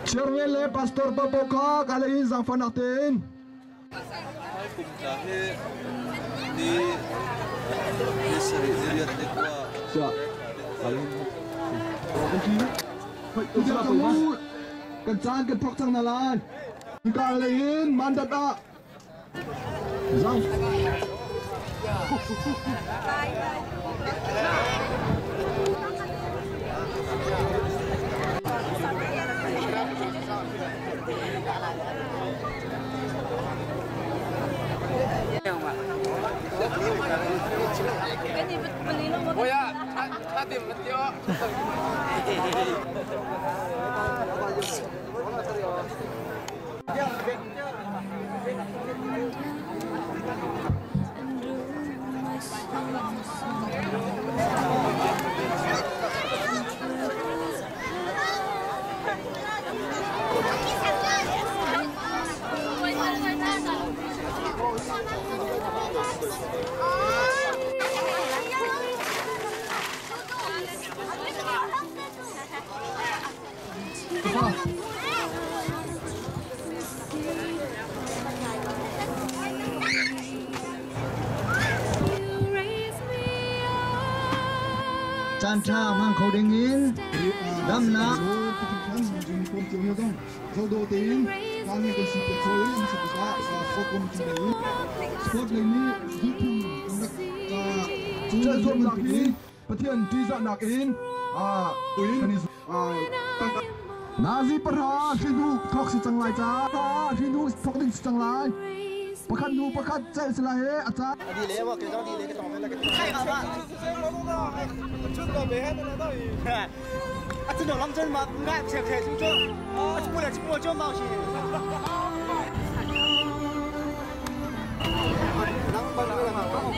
Cherngel le pastor Papoka kali zang fanatin. Hai kum kahe di seri lihat di gua. Siap. Kali. Tidak kamu kencan ketok sang nalan. Kaliin mandat a. Zang. Oh ya, tadi Mateo. Chan cha mang khẩu đình in đâm nã chơi zoom nạc in bất thiên truy dọn nạc in Nazi perha hindu thok si changlai cha hindu thok ding si changlai pakhat nu pakhat chai slai he acha đi lễ mà cái đó đi lễ cái trò này là cái hay mà chút rồi bé hết nó đâu à chân đầu lắm chân mà ngại chèo chèo xuống chỗ à chúng là chúng mua chỗ màu gì nắng bao nhiêu là không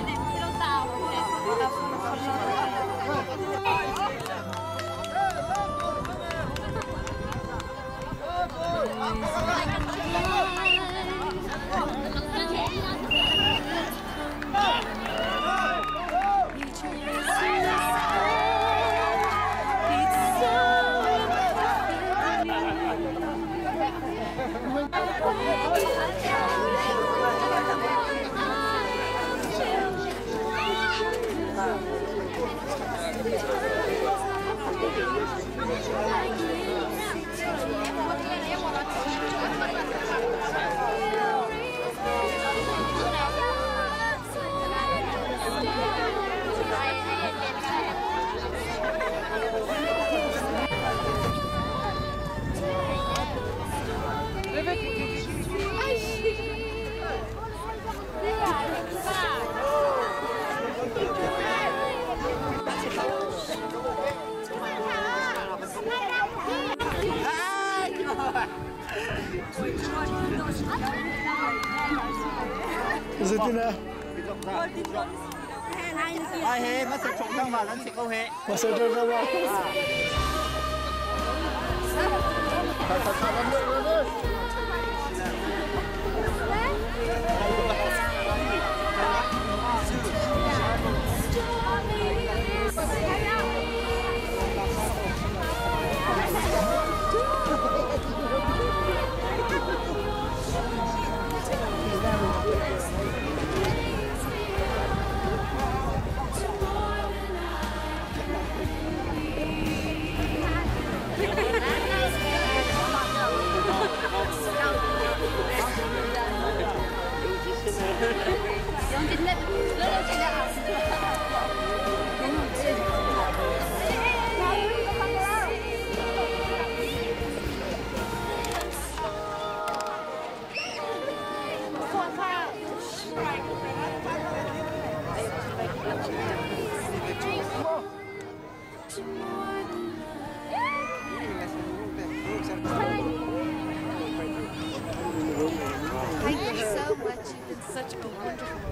Argentina. ai he nó sẽ trộn trong vào nó sẽ câu he Mà sẽ chơi ra vào. Thank you so much. You've been such a wonderful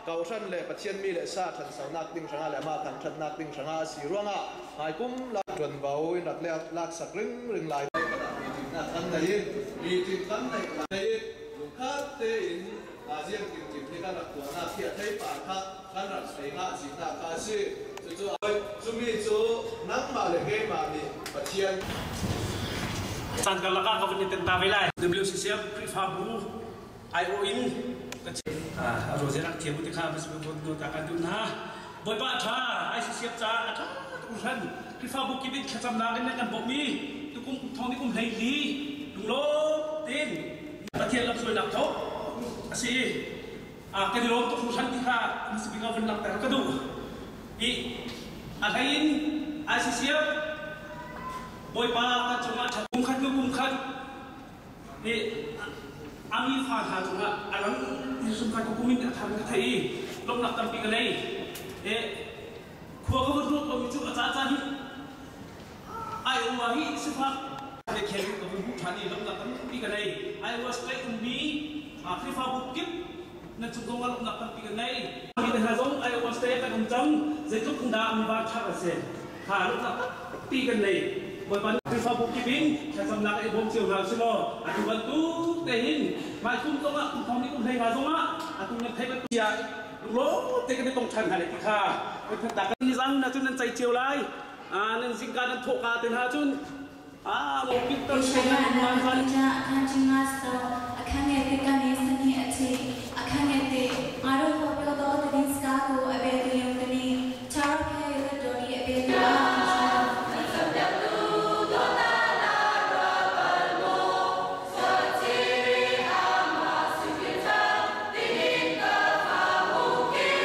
cầu sân lệ bát thiên mi lệ sa thần sáu nát tinh sáng lệ ma thần thần nát tinh sáng xì ruang hai cung là chuẩn vào đặt lệ lạc sạc rừng lại thần này đi tìm thần này này dùng khát tê in riêng tìm thì các đặc của nát thiệt thấy bản khát khát đặt thấy ngã chỉ nát khá xí chú ơi chú mi chú nắng mà lệ game mà đi bát thiên San Kalaka ka pun tenta velai WCCF Prifabu IOIN rồi sẽ đặt chiếm một cái khám với một người ta can tụng ha với bạn cha ICCF cha cha cũng thân Prifabu kibit khăm na đếnกันbộ mi tu cũng thong đi cũng hay lý đúng lô tin bát thiên làm rồi nạp thấu asi cái điều đó cũng thân thì ha mình sẽ bị govern nạp cái đủ i IOIN ICCF bồi ba ta chúng ta cung khát thì ami pha ha chúng ta anh thì chúng ta cũng mình đã tham cái thấy lúc nạp tâm cái này khoa học vật dụng ông chú cha cha hi ai ông ấy sư phạm để khen cái vụ thằng này lúc nạp tâm cái này I was like me khi pha bút kíp nên chúng tôi lúc nạp tâm cái này khi thấy giống I was stay tại công trong dễ lúc cũng đã mình vào chắc là sẽ hà lúc nạp cái này bởi bạn Facebook kibin saya samnak ai bom siu hal silo aku bantu tehin mai kum tong aku thong ni kum thei ma zong aku nyam thei ba tia lo te ka tong than hale ti kha oi tha ta kan ni jang na chun nan chai chiu lai nan jing ka nan thok ka ten ha chun mo pit ton se man van ja kan jingas to akhange te kan ni sani achi akhange te aro ho pyo do tin ska ko abe tu yom tani char phe yo do ni abe ta Hãy subscribe cho kênh Ghiền Mì Gõ để không bỏ lỡ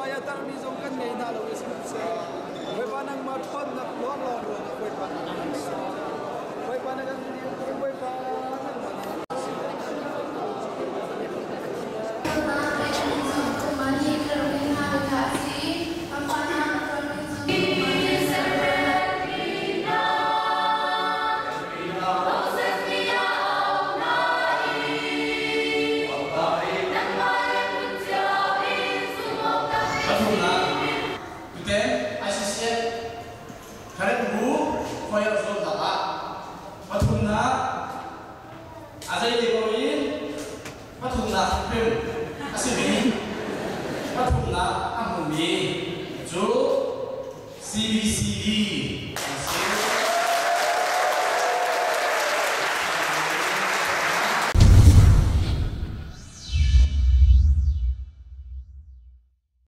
ya tar mi zong kan nei na lo sim se wei pa nang ma thon na lo lo lo wei pa nang kan ni wei pa CBCD